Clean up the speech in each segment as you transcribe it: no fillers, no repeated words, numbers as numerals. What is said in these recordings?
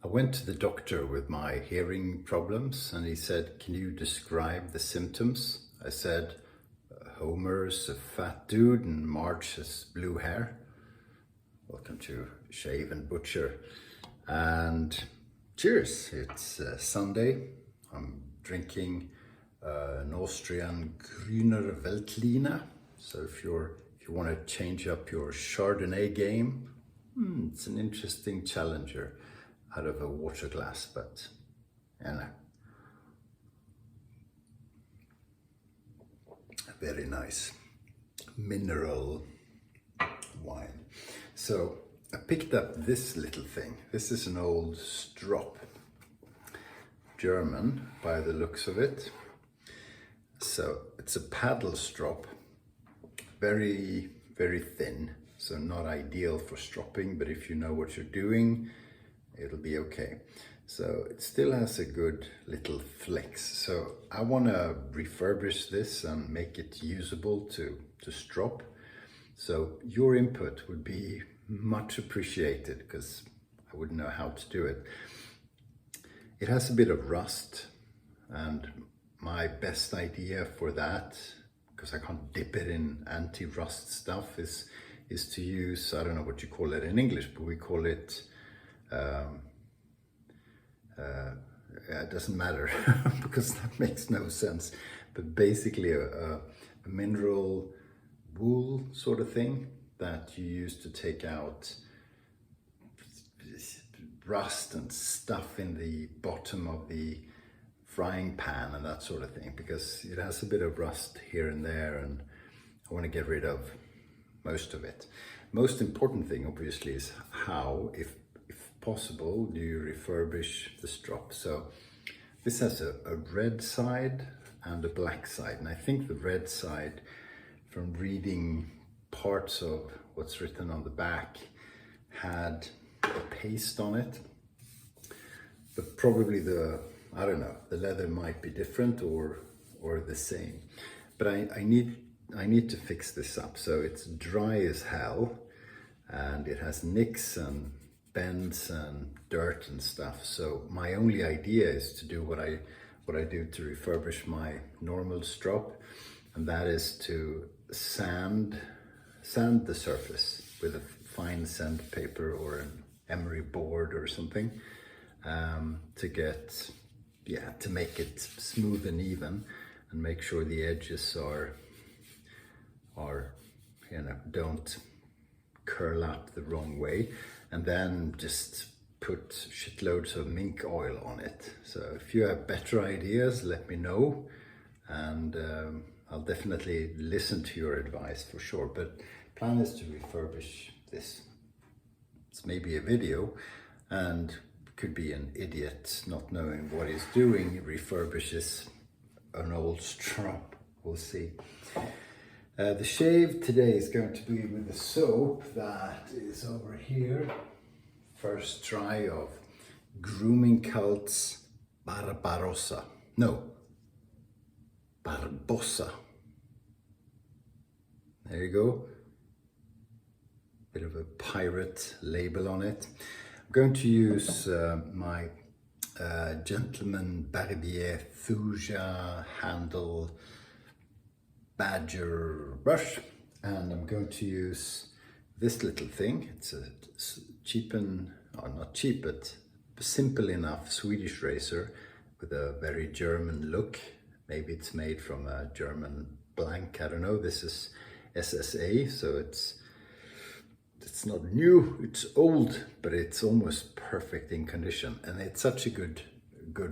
I went to the doctor with my hearing problems and he said, "Can you describe the symptoms?" I said, "Homer's a fat dude and Marge has blue hair." Welcome to Shave&Butcher. And cheers, it's Sunday. I'm drinking an Austrian Grüner Veltliner. So if you want to change up your Chardonnay game, it's an interesting challenger out of a water glass, but very nice mineral wine. So I picked up this little thing. This is an old strop, German by the looks of it. So it's a paddle strop, very, very thin. So not ideal for stropping, but if you know what you're doing, it'll be okay. So it still has a good little flex. So I want to refurbish this and make it usable to strop. So your input would be much appreciated because I wouldn't know how to do it. It has a bit of rust, and my best idea for that, because I can't dip it in anti-rust stuff, is to use, I don't know what you call it in English, but we call it it doesn't matter because that makes no sense, but basically a mineral wool sort of thing that you use to take out rust and stuff in the bottom of the frying pan and that sort of thing, because it has a bit of rust here and there and I want to get rid of most of it. Most important thing obviously is how, if possible, do you refurbish the strop. So this has a red side and a black side, and I think the red side, from reading parts of what's written on the back, had a paste on it, but probably I don't know, the leather might be different or the same, but I need to fix this up. So it's dry as hell and it has nicks and bends and dirt and stuff. So my only idea is to do what I do to refurbish my normal strop, and that is to sand the surface with a fine sandpaper or an emery board or something, to make it smooth and even, and make sure the edges are don't curl up the wrong way, and then just put shitloads of mink oil on it. So if you have better ideas, let me know, and I'll definitely listen to your advice for sure. But plan is to refurbish this. It's maybe a video, and could be an idiot not knowing what he's doing refurbishes an old strop. We'll see. The shave today is going to be with the soap that is over here. First try of Grooming Cult's Barbossa. No, Barbossa. There you go. Bit of a pirate label on it. I'm going to use my Gentleman Barbier Thuja handle badger brush, and I'm going to use this little thing. It's a cheap and, or not cheap, but simple enough Swedish razor with a very German look. Maybe it's made from a German blank, I don't know. This is SSA, so it's not new, it's old, but it's almost perfect in condition, and it's such a good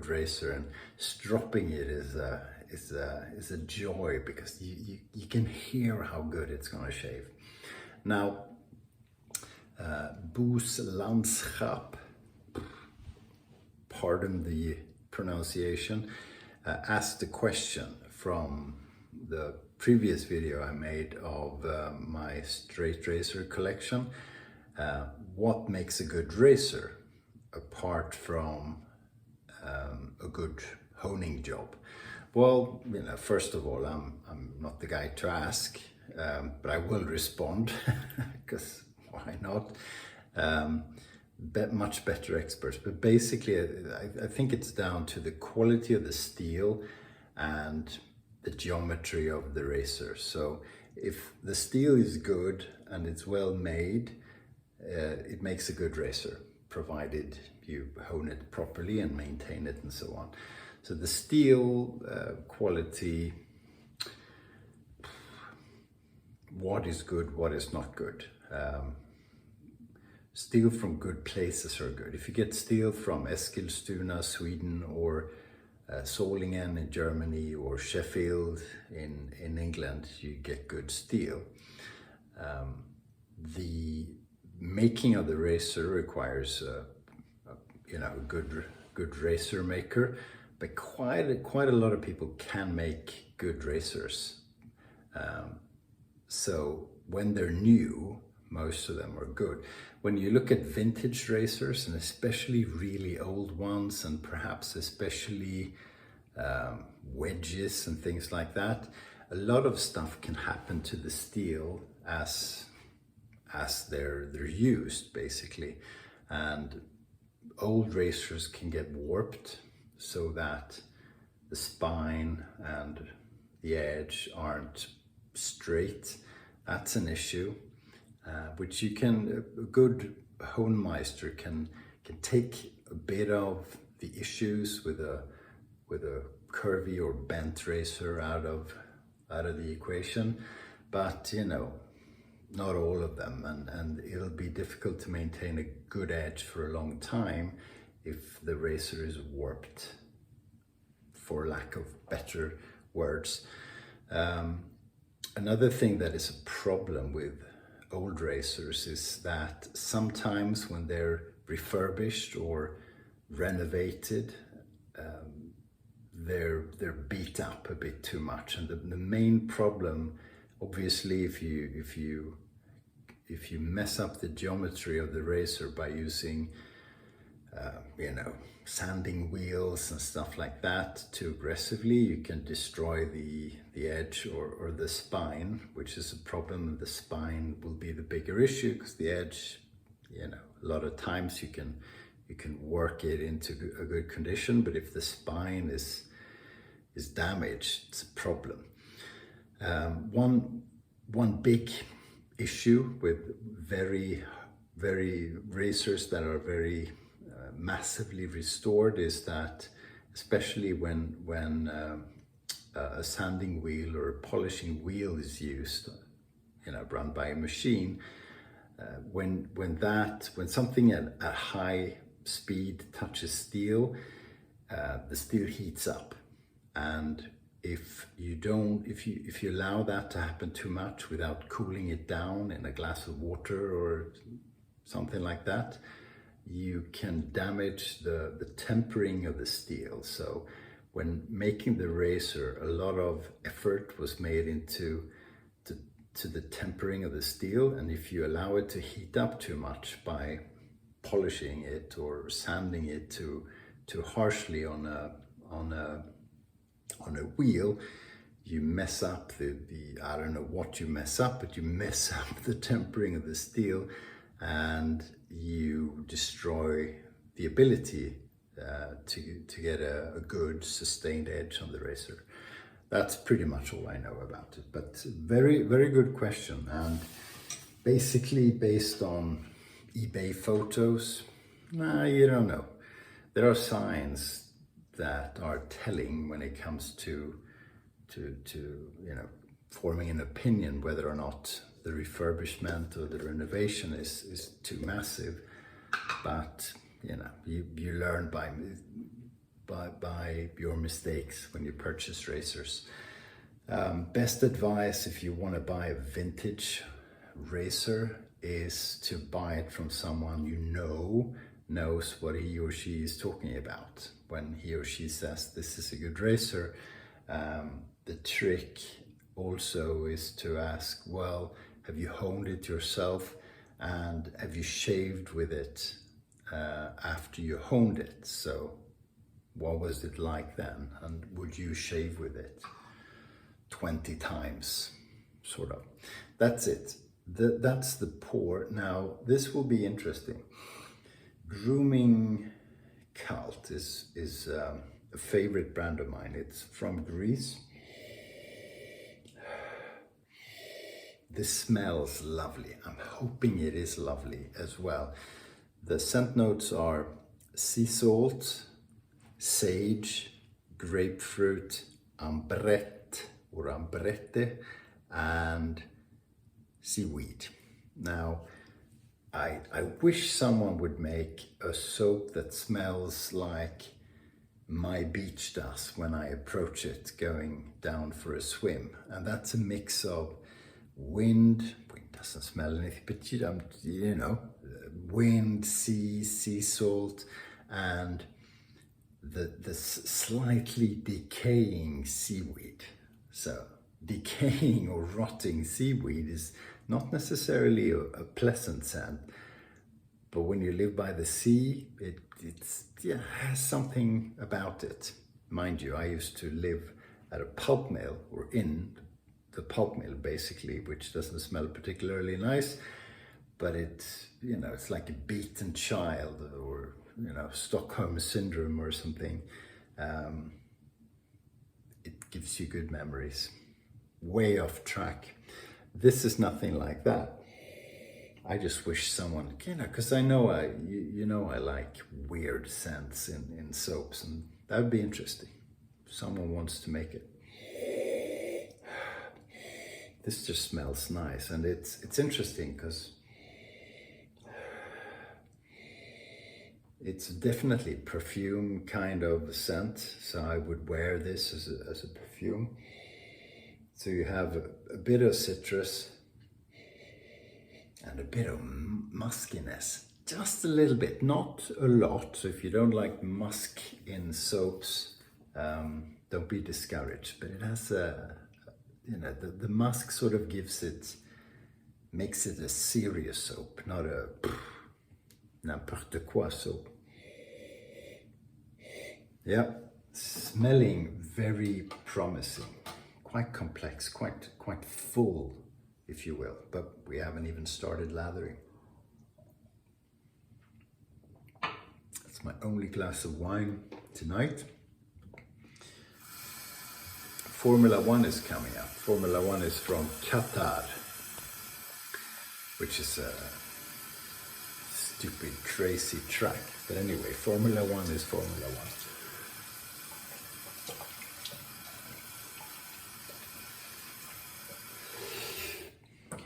razor, and stropping it is a joy because you can hear how good it's going to shave. Now, Boos Landschap, pardon the pronunciation, asked a question from the previous video I made of my straight razor collection. What makes a good razor apart from a good honing job? Well, first of all, I'm not the guy to ask, but I will respond because why not? much better experts. But basically, I think it's down to the quality of the steel and the geometry of the razor. So if the steel is good and it's well made, it makes a good razor, provided you hone it properly and maintain it and so on. So the steel quality, what is good, what is not good. Steel from good places are good. If you get steel from Eskilstuna, Sweden, or Solingen in Germany, or Sheffield in England, you get good steel. The making of the razor requires a good razor maker, but quite a lot of people can make good razors. So when they're new, most of them are good. When you look at vintage razors, and especially really old ones, and perhaps especially wedges and things like that, a lot of stuff can happen to the steel as they're used, basically. And old razors can get warped so that the spine and the edge aren't straight. That's an issue, which you can, a good Honemeister can take a bit of the issues with a curvy or bent razor out of the equation, but not all of them, and it'll be difficult to maintain a good edge for a long time if the razor is warped, for lack of better words. Another thing that is a problem with old razors is that sometimes when they're refurbished or renovated, they're beat up a bit too much. And the main problem, obviously, if you mess up the geometry of the razor by using sanding wheels and stuff like that too aggressively, you can destroy the edge or the spine, which is a problem. The spine will be the bigger issue, because the edge, a lot of times you can work it into a good condition, but if the spine is damaged, it's a problem. One big issue with very razors that are very massively restored is that, especially when a sanding wheel or a polishing wheel is used, run by a machine, when something at high speed touches steel, the steel heats up, and if you allow that to happen too much without cooling it down in a glass of water or something like that, you can damage the tempering of the steel. So when making the razor, a lot of effort was made into the tempering of the steel, and if you allow it to heat up too much by polishing it or sanding it too harshly on a wheel, you mess up the I don't know what you mess up, but you mess up the tempering of the steel, and you destroy the ability to get a good sustained edge on the razor. That's pretty much all I know about it, but very, very good question. And basically based on eBay photos, you don't know. There are signs that are telling when it comes to forming an opinion whether or not the refurbishment or the renovation is too massive. But you learn by your mistakes when you purchase razors. Best advice if you want to buy a vintage razor is to buy it from someone knows what he or she is talking about. When he or she says this is a good razor, the trick also is to ask, well, have you honed it yourself, and have you shaved with it after you honed it? So what was it like then, and would you shave with it 20 times, sort of? That's it. That's the pour. Now this will be interesting. Grooming Cult is a favorite brand of mine. It's from Greece. This smells lovely. I'm hoping it is lovely as well. The scent notes are sea salt, sage, grapefruit, ambrette or ambrette, and seaweed. Now, I wish someone would make a soap that smells like my beach does when I approach it going down for a swim. And that's a mix of wind doesn't smell anything, but you know, wind, sea salt, and the slightly decaying seaweed. So decaying or rotting seaweed is not necessarily a pleasant scent, but when you live by the sea, it has something about it. Mind you, I used to live at a pulp mill, or in the pulp mill basically, which doesn't smell particularly nice, but it's, you know, it's like a beaten child, or, you know, Stockholm syndrome or something. It gives you good memories. Way off track. This is nothing like that. I just wish someone, you know, because I know I like weird scents in soaps, and that would be interesting. Someone wants to make it. This just smells nice, and it's interesting because it's definitely perfume kind of scent. So I would wear this as a perfume. So you have a bit of citrus and a bit of muskiness, just a little bit, not a lot. So if you don't like musk in soaps, don't be discouraged. But it has you know, the musk sort of makes it a serious soap, not a n'importe quoi soap. Yeah, smelling very promising. Quite complex, quite full, if you will, but we haven't even started lathering. That's my only glass of wine tonight. Formula One is coming up. Formula One is from Qatar, which is a stupid, crazy track. But anyway, Formula One is Formula One.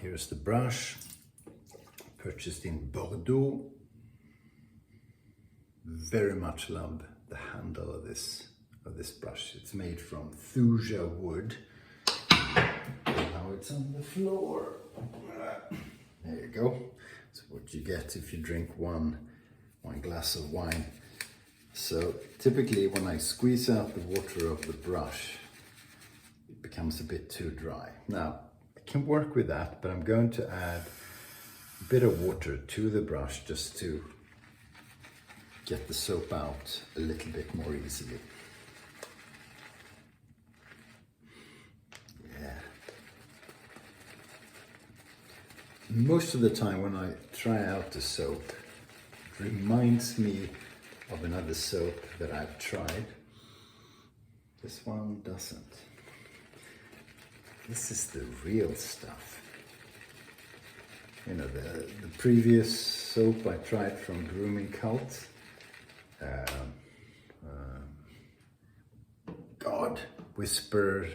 Here's the brush, purchased in Bordeaux. Very much love the handle of this brush. It's made from thuja wood. Now it's on the floor. There you go. That's what you get if you drink one glass of wine. So typically when I squeeze out the water of the brush, it becomes a bit too dry. Now, can work with that, but I'm going to add a bit of water to the brush just to get the soap out a little bit more easily. Yeah. Most of the time when I try out the soap, it reminds me of another soap that I've tried. This one doesn't. This is the real stuff. You know, the previous soap I tried from Grooming Cult. God, Whisper,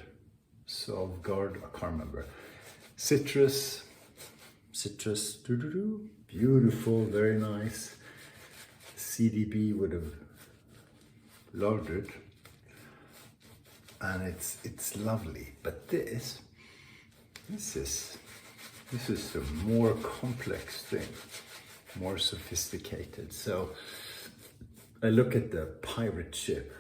Solvguard, I can't remember. Citrus, beautiful, very nice. CDB would have loved it. And it's lovely, but this is a more complex thing, more sophisticated. So I look at the pirate ship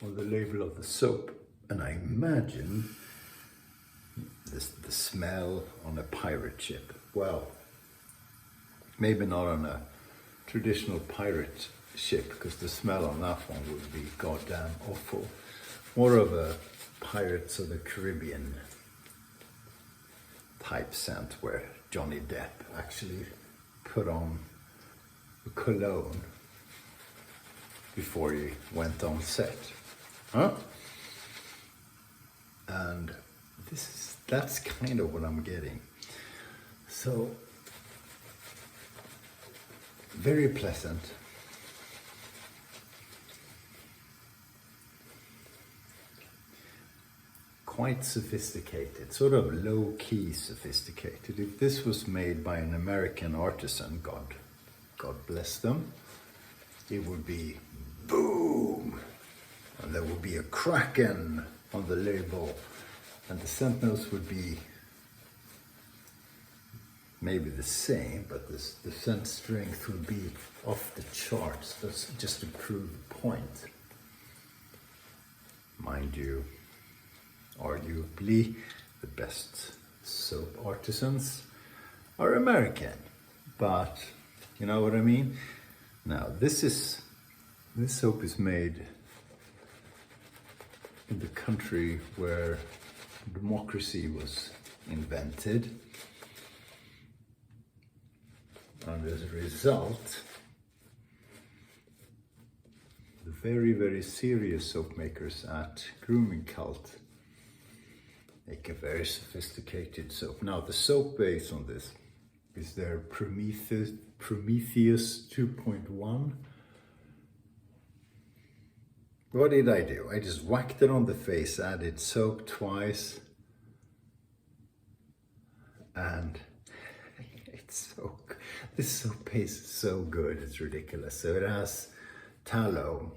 or the label of the soap, and I imagine the smell on a pirate ship. Well, maybe not on a traditional pirate ship, because the smell on that one would be goddamn awful. More of a Pirates of the Caribbean type scent, where Johnny Depp actually put on cologne before he went on set. Huh? And that's kind of what I'm getting. So, very pleasant. Quite sophisticated, sort of low-key sophisticated. If this was made by an American artisan, God bless them, it would be boom, and there would be a kraken on the label, and the scent notes would be maybe the same, but the scent strength would be off the charts. That's just to prove the point. Mind you, arguably the best soap artisans are American, but you know what I mean? Now this soap is made in the country where democracy was invented, and as a result, the very, very serious soap makers at Grooming Cult make a very sophisticated soap. Now the soap base on this is their Prometheus 2.1. What did I do? I just whacked it on the face, added soap twice, and this soap base is so good, it's ridiculous. So it has tallow,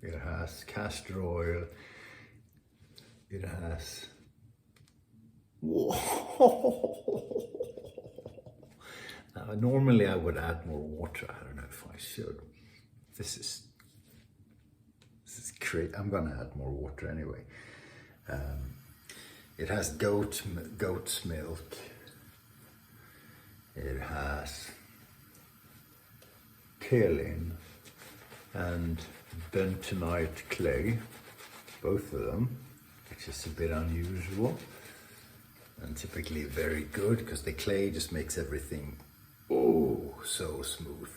it has castor oil, it has... Whoa. Now, normally I would add more water. I don't know if I should. This is great. I'm gonna add more water anyway. It has goat's milk. It has kaolin and bentonite clay, both of them, which is a bit unusual and typically very good because the clay just makes everything so smooth.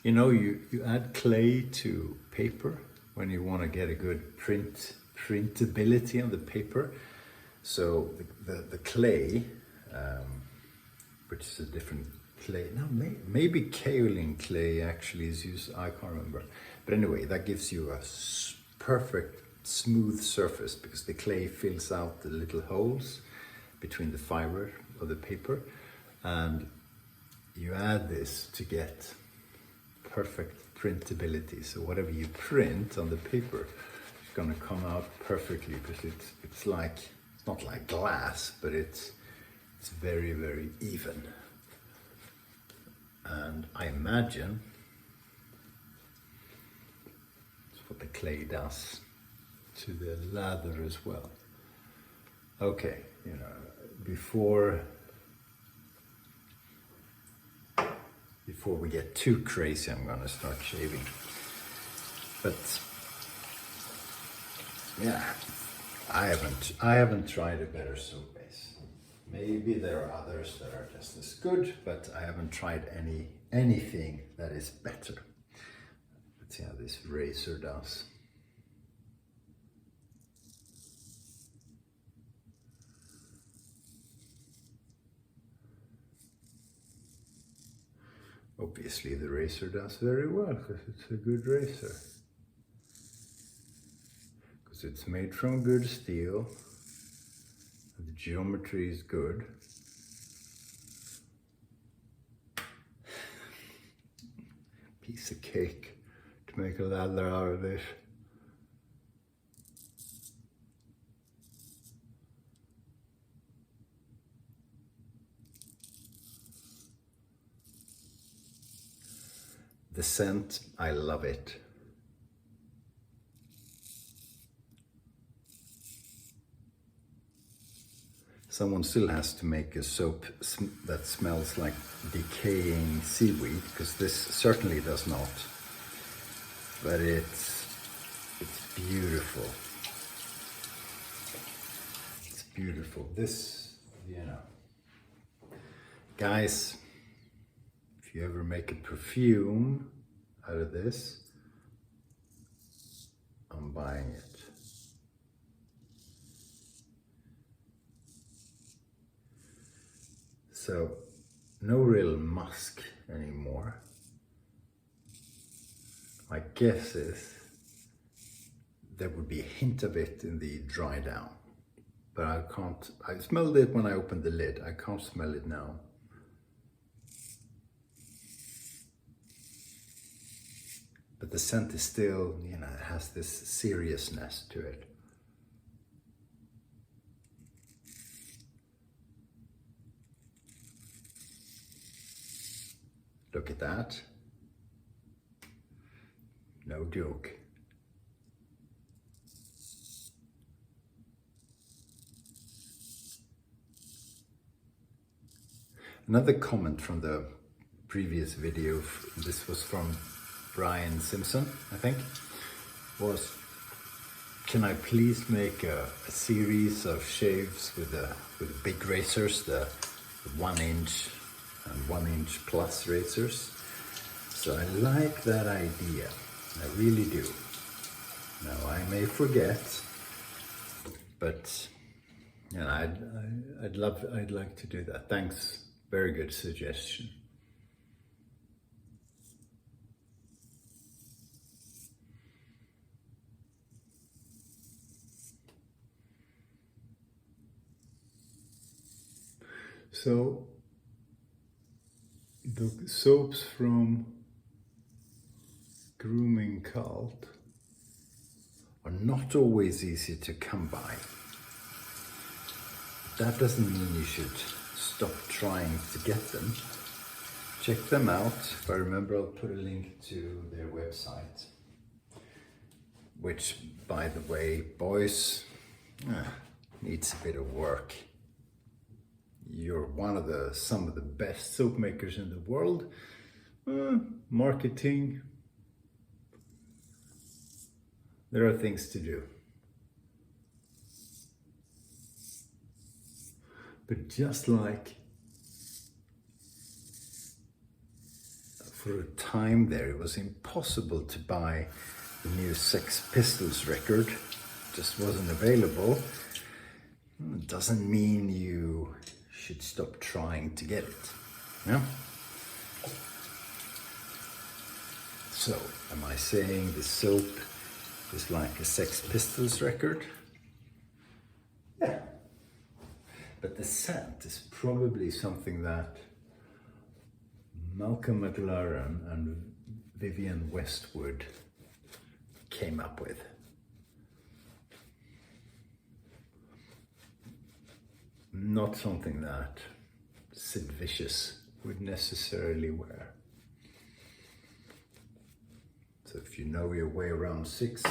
You know, you add clay to paper when you want to get a good printability on the paper. So the clay, which is a different clay. Now maybe kaolin clay actually is used. I can't remember. But anyway, that gives you a perfect smooth surface because the clay fills out the little holes between the fiber of the paper, and you add this to get perfect printability. So whatever you print on the paper is going to come out perfectly because it's not like glass, but it's very, very even. And I imagine that's what the clay does to the lather as well. Okay, you know, before we get too crazy, I'm gonna start shaving. But yeah, I haven't tried a better soap base. Maybe there are others that are just as good, but I haven't tried anything that is better. Let's see how this razor does. Obviously the razor does very well because it's a good razor. Because it's made from good steel. The geometry is good. Piece of cake to make a lather out of this. The scent, I love it. Someone still has to make a soap that smells like decaying seaweed, because this certainly does not. But it's beautiful. It's beautiful. This, you know, Guys, if you ever make a perfume out of this, I'm buying it. So, no real musk anymore. My guess is there would be a hint of it in the dry down. But I smelled it when I opened the lid. I can't smell it now. But the scent is still, you know, it has this seriousness to it. Look at that. No joke. Another comment from the previous video, this was from Brian Simpson, I think, was, can I please make a series of shaves with the big razors, the 1 inch and 1 inch plus razors? So I like that idea, I really do. Now I may forget, but you know, I'd like to do that. Thanks, very good suggestion. So the soaps from Grooming Cult are not always easy to come by. That doesn't mean you should stop trying to get them. Check them out. If I remember, I'll put a link to their website, which, by the way, boys, needs a bit of work. You're some of the best soap makers in the world. Marketing, there are things to do. But just like for a time there, it was impossible to buy the new Sex Pistols record, just wasn't available. It doesn't mean you should stop trying to get it. Yeah? So, am I saying the soap is like a Sex Pistols record? Yeah. But the scent is probably something that Malcolm McLaren and Vivienne Westwood came up with. Not something that Sid Vicious would necessarily wear. So if you know your way around Sex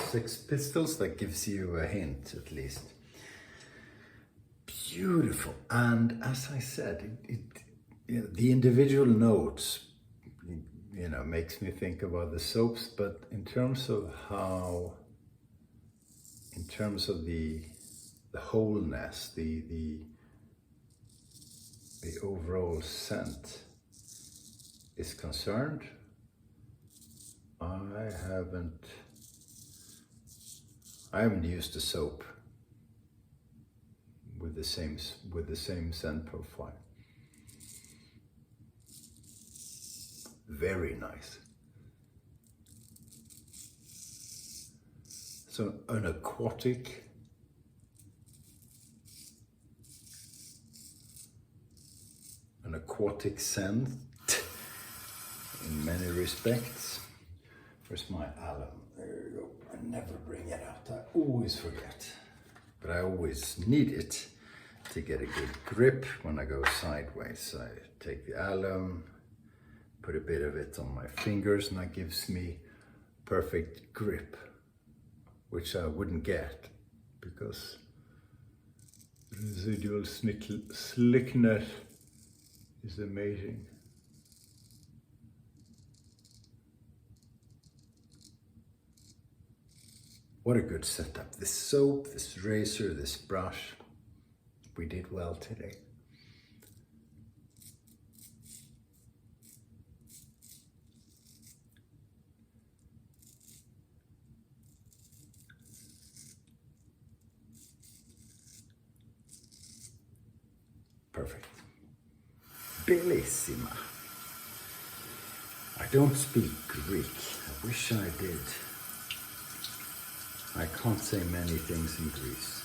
Pistols, that gives you a hint at least. Beautiful, and as I said, you know, the individual notes, you know, makes me think about the soaps, but in terms of the wholeness, the overall scent is concerned, I haven't used a soap with the same scent profile. Very nice. So an aquatic scent in many respects. Where's my alum? There you go. I never bring it out. I always forget. But I always need it to get a good grip when I go sideways. I take the alum, put a bit of it on my fingers, and that gives me perfect grip, which I wouldn't get because residual slickness is amazing. What a good setup. This soap, this razor, this brush. We did well today. Perfect. Bellissima. I don't speak Greek. I wish I did. I can't say many things in Greece.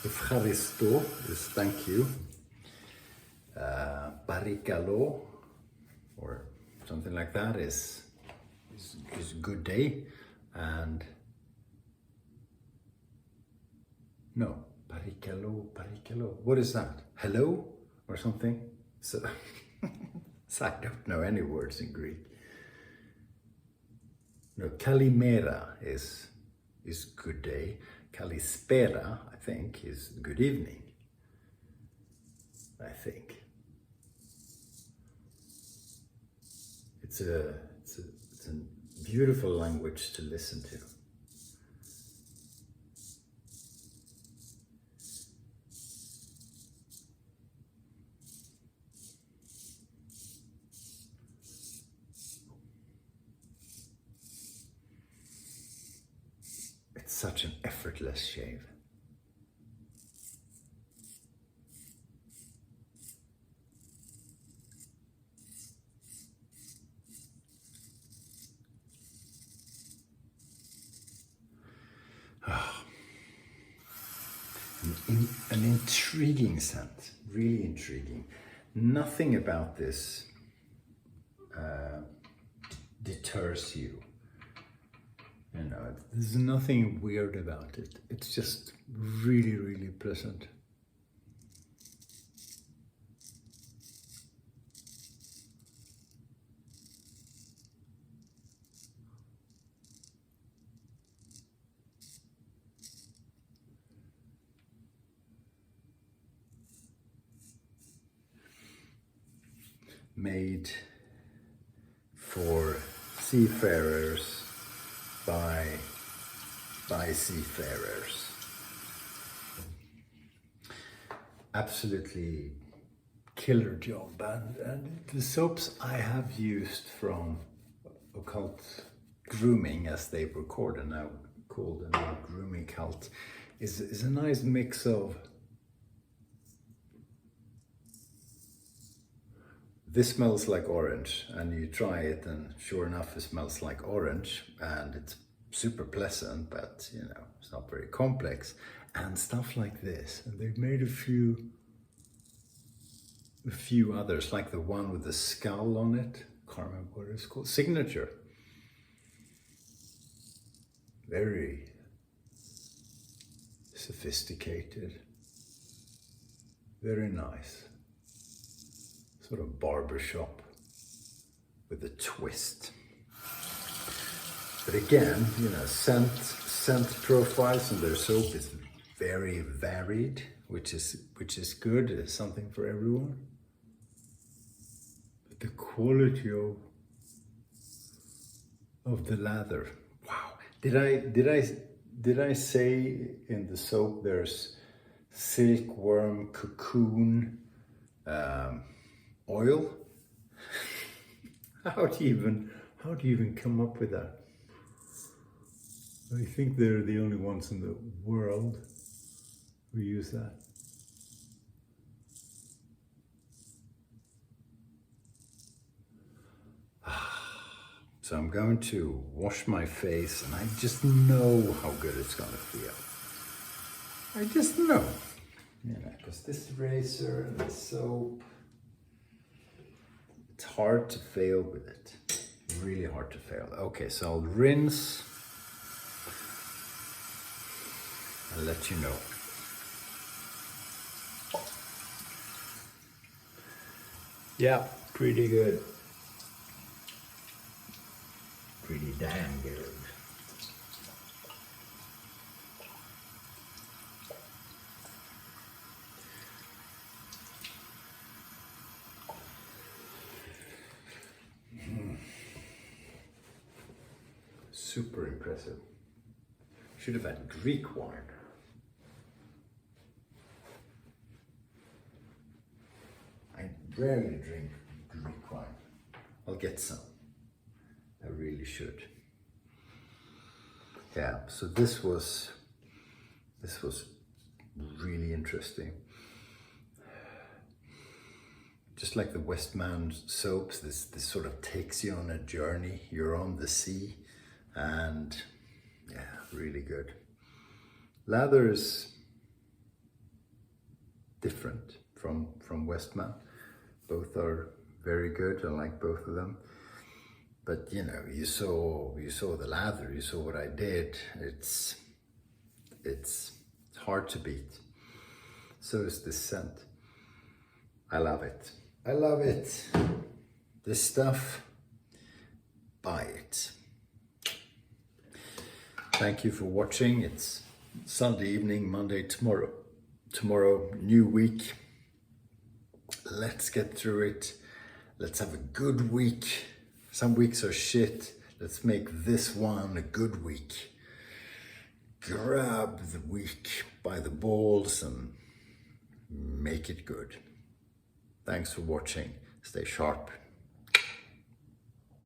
Efcharisto is thank you. Parikalo, or something like that, is good day. And no, parikalo. What is that? Hello or something? So, so I don't know any words in Greek. No, kalimera is good day. Kalispera, I think, is good evening. I think. It's a beautiful language to listen to. It's such an effortless shave. An intriguing scent, really intriguing. Nothing about this deters you. You know, there's nothing weird about it. It's just really, really pleasant. Made for seafarers by seafarers. Absolutely killer job. And the soaps I have used from Occult Grooming, as they were called, and now called a Grooming Cult, is a nice mix of this smells like orange, and you try it and sure enough it smells like orange, and it's super pleasant, but you know, it's not very complex, and stuff like this. And they've made a few others, like the one with the skull on it. Can't remember what it's called. Signature. Very sophisticated. Very nice. Sort of barbershop with a twist. But again, you know, scent profiles in their soap is very varied, which is good. It's something for everyone. But the quality of the lather, wow! Did I say in the soap there's silkworm cocoon oil? How do you even come up with that? I think they're the only ones in the world who use that. So I'm going to wash my face, and I just know how good it's gonna feel. I just know. You know, because this razor and the soap, it's hard to fail with it. Really hard to fail. Okay, so I'll rinse and let you know. Yeah, pretty good. Pretty damn good. Super impressive. Should have had Greek wine. I rarely drink Greek wine. I'll get some. I really should. Yeah, so this was really interesting. just like the Westman soaps, this sort of takes you on a journey. You're on the sea, and yeah, really good. Lather is different from Westman. Both are very good. I like both of them. But you know, you saw the lather. You saw what I did. It's hard to beat. So is this scent. I love it. I love it. This stuff, buy it. Thank you for watching. It's Sunday evening, Monday tomorrow. Tomorrow, new week. Let's get through it. Let's have a good week. Some weeks are shit. Let's make this one a good week. Grab the week by the balls and make it good. Thanks for watching. Stay sharp.